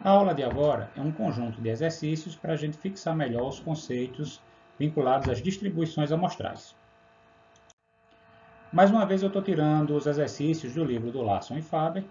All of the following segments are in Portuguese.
A aula de agora é um conjunto de exercícios para a gente fixar melhor os conceitos vinculados às distribuições amostrais. Mais uma vez eu estou tirando os exercícios do livro do Larson e Faber,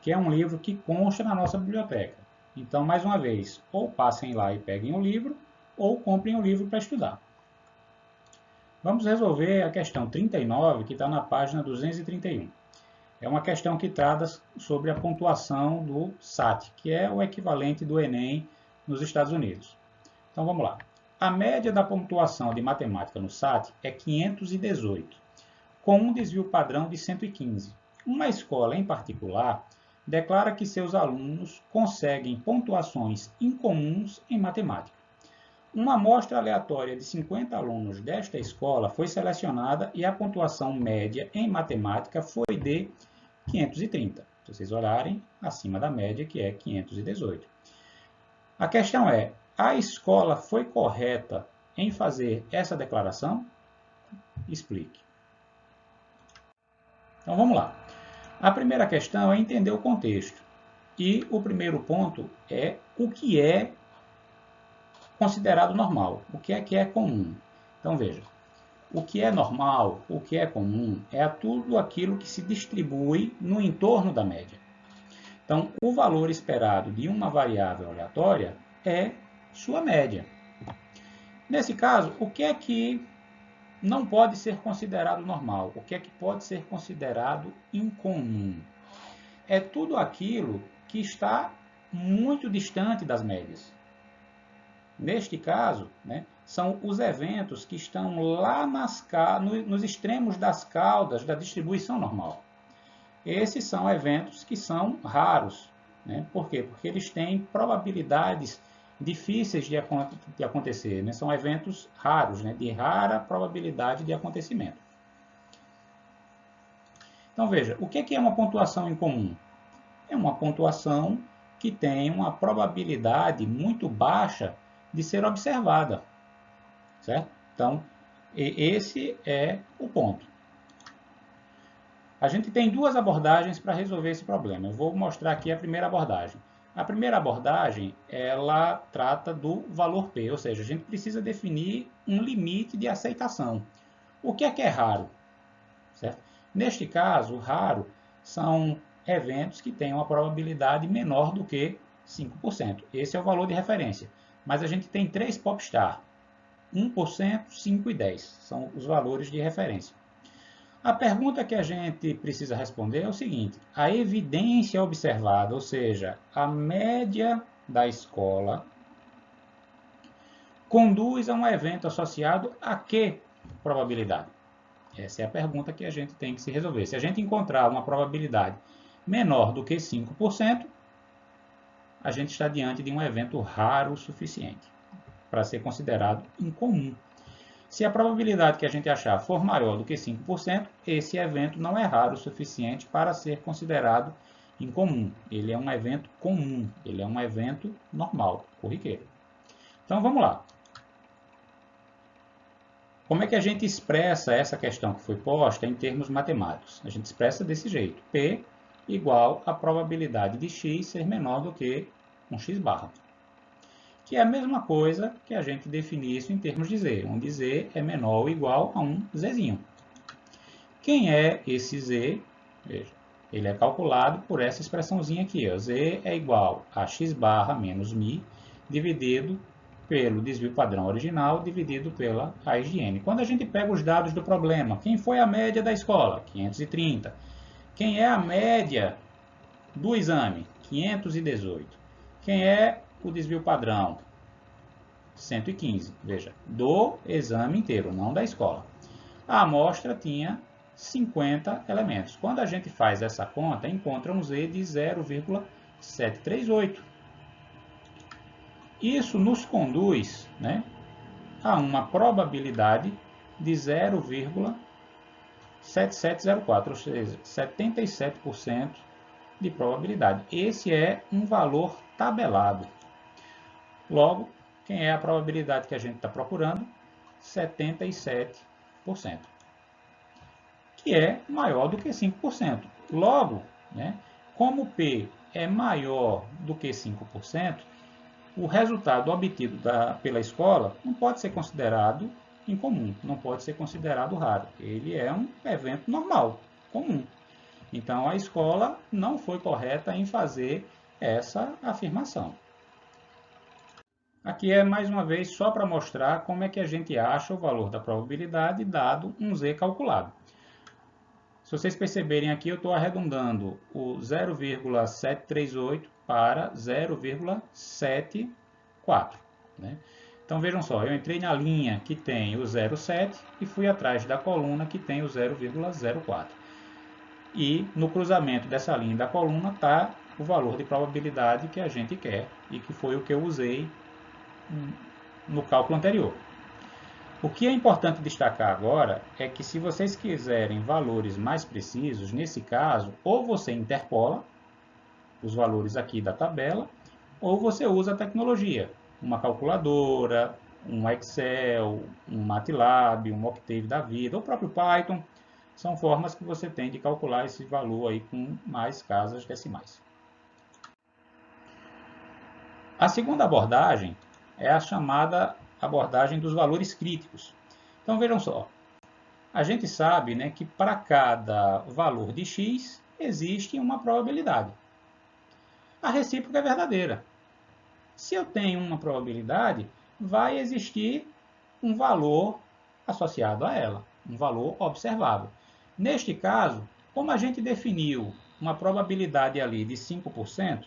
que é um livro que consta na nossa biblioteca. Então, mais uma vez, ou passem lá e peguem o livro, ou comprem o livro para estudar. Vamos resolver a questão 39, que está na página 231. É uma questão que trata sobre a pontuação do SAT, que é o equivalente do Enem nos Estados Unidos. Então vamos lá. A média da pontuação de matemática no SAT é 518, com um desvio padrão de 115. Uma escola em particular declara que seus alunos conseguem pontuações incomuns em matemática. Uma amostra aleatória de 50 alunos desta escola foi selecionada e a pontuação média em matemática foi de 530. Se vocês olharem, acima da média, que é 518. A questão é, a escola foi correta em fazer essa declaração? Explique. Então vamos lá. A primeira questão é entender o contexto. E o primeiro ponto é o que é considerado normal, o que é comum. Então veja, o que é normal, o que é comum, é tudo aquilo que se distribui no entorno da média. Então, o valor esperado de uma variável aleatória é sua média. Nesse caso, o que é que não pode ser considerado normal? O que é que pode ser considerado incomum? É tudo aquilo que está muito distante das médias. Neste caso, são os eventos que estão lá nos extremos das caudas da distribuição normal. Esses são eventos que são raros. Por quê? Porque eles têm probabilidades difíceis de acontecer. São eventos raros, de rara probabilidade de acontecimento. Então veja, o que é uma pontuação incomum? É uma pontuação que tem uma probabilidade muito baixa de ser observada, certo? Então, esse é o ponto. A gente tem duas abordagens para resolver esse problema. Eu vou mostrar aqui a primeira abordagem. A primeira abordagem, ela trata do valor P, ou seja, a gente precisa definir um limite de aceitação. O que é raro? Certo? Neste caso, raro são eventos que têm uma probabilidade menor do que 5%. Esse é o valor de referência. Mas a gente tem 3 popstar, 1%, 5% e 10%. São os valores de referência. A pergunta que a gente precisa responder é o seguinte: a evidência observada, ou seja, a média da escola, conduz a um evento associado a que probabilidade? Essa é a pergunta que a gente tem que se resolver. Se a gente encontrar uma probabilidade menor do que 5%, a gente está diante de um evento raro o suficiente para ser considerado incomum. Se a probabilidade que a gente achar for maior do que 5%, esse evento não é raro o suficiente para ser considerado incomum. Ele é um evento comum, ele é um evento normal, corriqueiro. Então vamos lá. Como é que a gente expressa essa questão que foi posta em termos matemáticos? A gente expressa desse jeito: P igual a probabilidade de x ser menor do que um x barra. Que é a mesma coisa que a gente definir isso em termos de z, onde z é menor ou igual a um zzinho. Quem é esse z? Veja, ele é calculado por essa expressãozinha aqui. Ó. Z é igual a x barra menos μ dividido pelo desvio padrão original dividido pela raiz de n. Quando a gente pega os dados do problema, quem foi a média da escola? 530. Quem é a média do exame? 518. Quem é o desvio padrão? 115. Veja, do exame inteiro, não da escola. A amostra tinha 50 elementos. Quando a gente faz essa conta, encontra um z de 0,738. Isso nos conduz a uma probabilidade de 0,7704, ou seja, 77% de probabilidade. Esse é um valor tabelado. Logo, quem é a probabilidade que a gente está procurando? 77%, que é maior do que 5%. Logo, como P é maior do que 5%, o resultado obtido pela escola não pode ser considerado incomum, não pode ser considerado raro. Ele é um evento normal, comum. Então, a escola não foi correta em fazer essa afirmação. Aqui é, mais uma vez, só para mostrar como é que a gente acha o valor da probabilidade dado um z calculado. Se vocês perceberem aqui, eu estou arredondando o 0,738 para 0,74. Né? Então, vejam só, eu entrei na linha que tem o 0,7 e fui atrás da coluna que tem o 0,04. E no cruzamento dessa linha e da coluna está o valor de probabilidade que a gente quer e que foi o que eu usei no cálculo anterior. O que é importante destacar agora é que se vocês quiserem valores mais precisos, nesse caso, ou você interpola os valores aqui da tabela, ou você usa a tecnologia, uma calculadora, um Excel, um MATLAB, um Octave da vida, ou o próprio Python. São formas que você tem de calcular esse valor aí com mais casas decimais. A segunda abordagem é a chamada abordagem dos valores críticos. Então vejam só, a gente sabe, né, que para cada valor de x existe uma probabilidade. A recíproca é verdadeira. Se eu tenho uma probabilidade, vai existir um valor associado a ela, um valor observável. Neste caso, como a gente definiu uma probabilidade ali de 5%,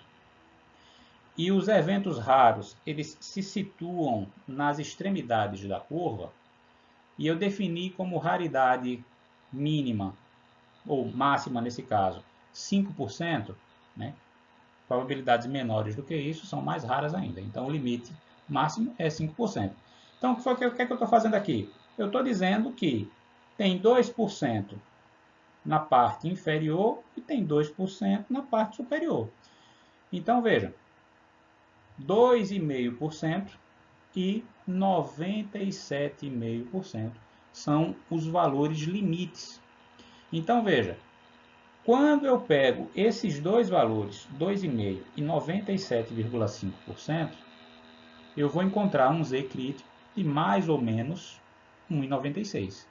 e os eventos raros eles se situam nas extremidades da curva, e eu defini como raridade mínima, ou máxima nesse caso, 5%, né? Probabilidades menores do que isso são mais raras ainda. Então, o limite máximo é 5%. Então, o que é que eu estou fazendo aqui? Eu estou dizendo que tem 2% na parte inferior e tem 2% na parte superior. Então, veja, 2,5% e 97,5% são os valores limites. Então, veja, quando eu pego esses dois valores, 2,5% e 97,5%, eu vou encontrar um z crítico de mais ou menos 1,96.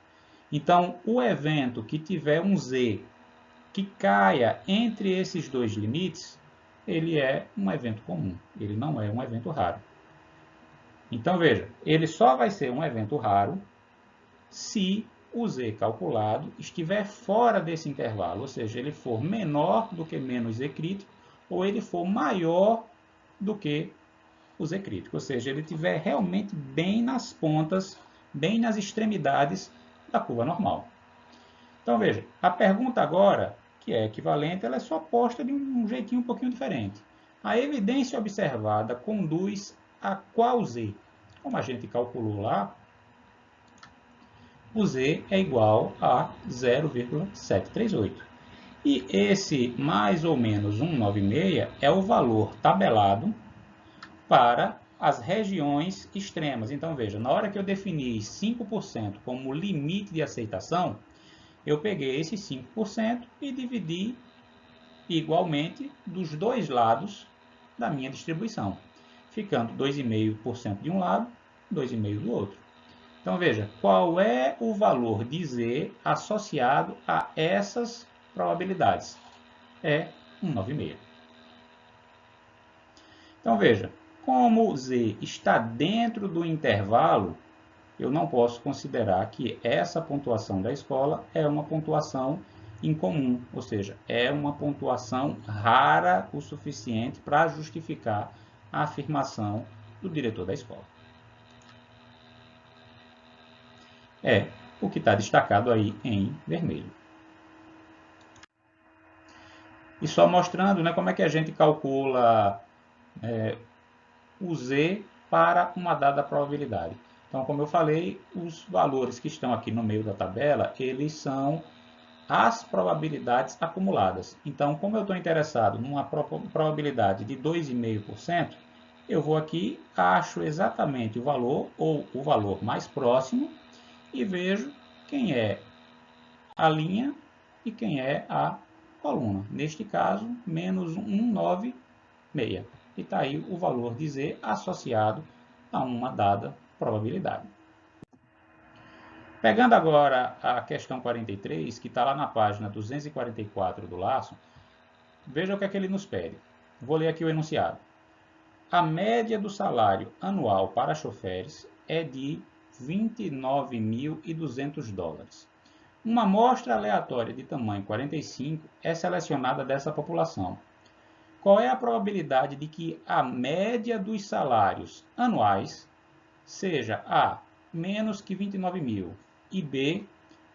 Então, o evento que tiver um z que caia entre esses dois limites, ele é um evento comum, ele não é um evento raro. Então, veja, ele só vai ser um evento raro se o z calculado estiver fora desse intervalo, ou seja, ele for menor do que menos z crítico, ou ele for maior do que o z crítico, ou seja, ele estiver realmente bem nas pontas, bem nas extremidades da curva normal. Então, veja, a pergunta agora, que é equivalente, ela é só posta de um jeitinho um pouquinho diferente. A evidência observada conduz a qual z? Como a gente calculou lá, o z é igual a 0,738. E esse mais ou menos 196 é o valor tabelado para as regiões extremas. Então, veja, na hora que eu defini 5% como limite de aceitação, eu peguei esse 5% e dividi igualmente dos dois lados da minha distribuição, ficando 2,5% de um lado, 2,5% do outro. Então, veja, qual é o valor de z associado a essas probabilidades? É 196. Então, veja, como z está dentro do intervalo, eu não posso considerar que essa pontuação da escola é uma pontuação incomum, ou seja, é uma pontuação rara o suficiente para justificar a afirmação do diretor da escola. É o que está destacado aí em vermelho. E só mostrando, né, como é que a gente calcula o z para uma dada probabilidade. Então, como eu falei, os valores que estão aqui no meio da tabela, eles são as probabilidades acumuladas. Então, como eu estou interessado numa probabilidade de 2,5%, eu vou aqui, acho exatamente o valor, ou o valor mais próximo, e vejo quem é a linha e quem é a coluna. Neste caso, menos 196. E está aí o valor de Z associado a uma dada probabilidade. Pegando agora a questão 43, que está lá na página 244 do Larson, veja o que é que ele nos pede. Vou ler aqui o enunciado. A média do salário anual para choferes é de 29.200 dólares. Uma amostra aleatória de tamanho 45 é selecionada dessa população. Qual é a probabilidade de que a média dos salários anuais seja A, menos que 29.000 e B,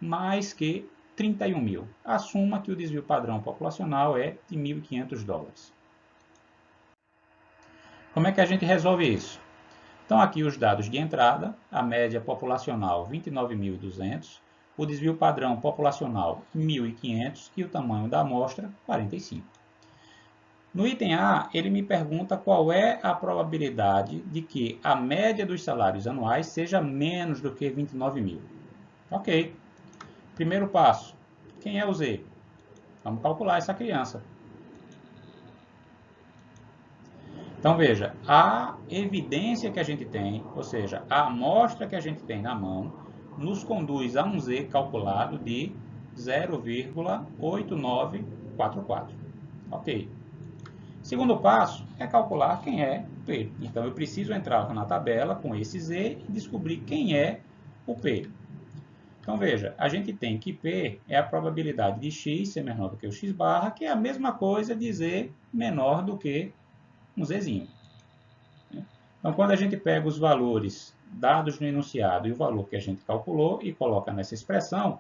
mais que 31.000? Assuma que o desvio padrão populacional é de 1.500 dólares. Como é que a gente resolve isso? Então, aqui os dados de entrada, a média populacional 29.200, o desvio padrão populacional 1.500 e o tamanho da amostra 45. No item A, ele me pergunta qual é a probabilidade de que a média dos salários anuais seja menos do que 29.000. Ok. Primeiro passo. Quem é o Z? Vamos calcular essa criança. Então, veja, a evidência que a gente tem, ou seja, a amostra que a gente tem na mão, nos conduz a um Z calculado de 0,8944. Ok. Segundo passo é calcular quem é P. Então, eu preciso entrar na tabela com esse Z e descobrir quem é o P. Então, veja, a gente tem que P é a probabilidade de x ser menor do que o x barra, que é a mesma coisa de Z menor do que um Zzinho. Então, quando a gente pega os valores dados no enunciado e o valor que a gente calculou e coloca nessa expressão,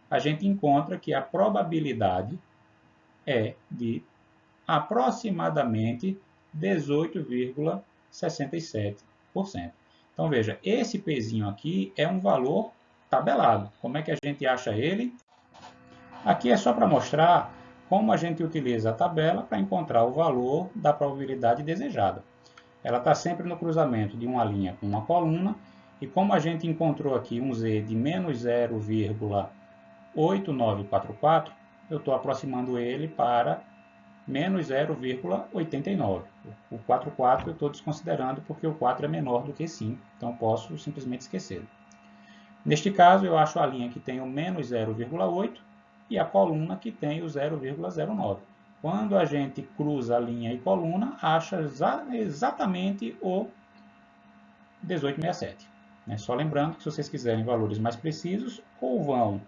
a gente encontra que a probabilidade é de aproximadamente 18,67%. Então, veja, esse Pzinho aqui é um valor tabelado. Como é que a gente acha ele? Aqui é só para mostrar como a gente utiliza a tabela para encontrar o valor da probabilidade desejada. Ela está sempre no cruzamento de uma linha com uma coluna, e como a gente encontrou aqui um Z de menos 0,8944, eu estou aproximando ele para menos 0,89. O 44 eu estou desconsiderando porque o 4 é menor do que 5, então posso simplesmente esquecer. Neste caso, eu acho a linha que tem o menos 0,8 e a coluna que tem o 0,09. Quando a gente cruza a linha e coluna, acha exatamente o 1867. Só lembrando que se vocês quiserem valores mais precisos, ou vão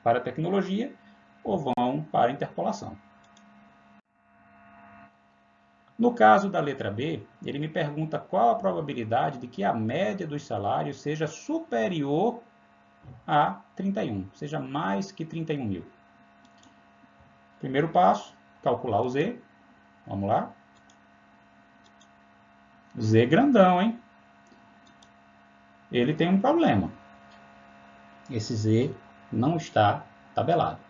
para a tecnologia, ou vão para a interpolação. No caso da letra B, ele me pergunta qual a probabilidade de que a média dos salários seja superior a 31, seja mais que 31.000. Primeiro passo, calcular o Z. Vamos lá. Z grandão, hein? Ele tem um problema. Esse Z não está tabelado.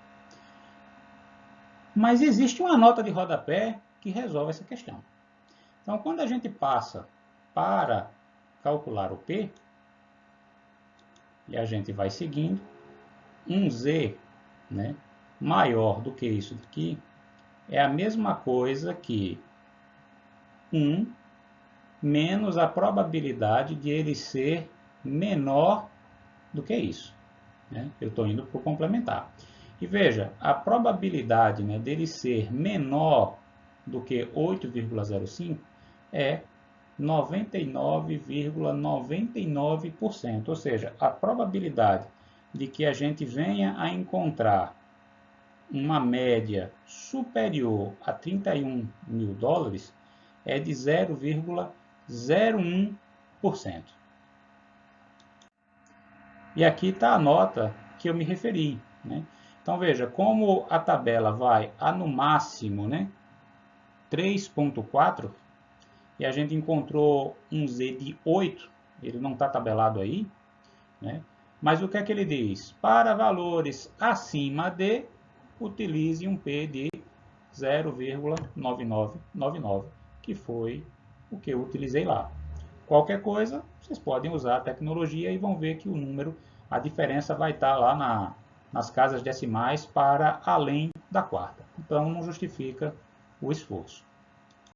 Mas existe uma nota de rodapé que resolve essa questão. Então, quando a gente passa para calcular o P, e a gente vai seguindo, um Z, né, maior do que isso daqui, é a mesma coisa que 1 menos a probabilidade de ele ser menor do que isso. Eu estou indo para o complementar. E veja, a probabilidade dele ser menor do que 8,05 é 99,99%. Ou seja, a probabilidade de que a gente venha a encontrar uma média superior a 31.000 dólares é de 0,01%. E aqui está a nota que eu me referi. Então, veja, como a tabela vai a, no máximo, 3,4, e a gente encontrou um Z de 8, ele não está tabelado aí, mas o que é que ele diz? Para valores acima de, utilize um P de 0,9999, que foi o que eu utilizei lá. Qualquer coisa, vocês podem usar a tecnologia e vão ver que o número, a diferença vai estar lá nas casas decimais para além da quarta. então não justifica o esforço.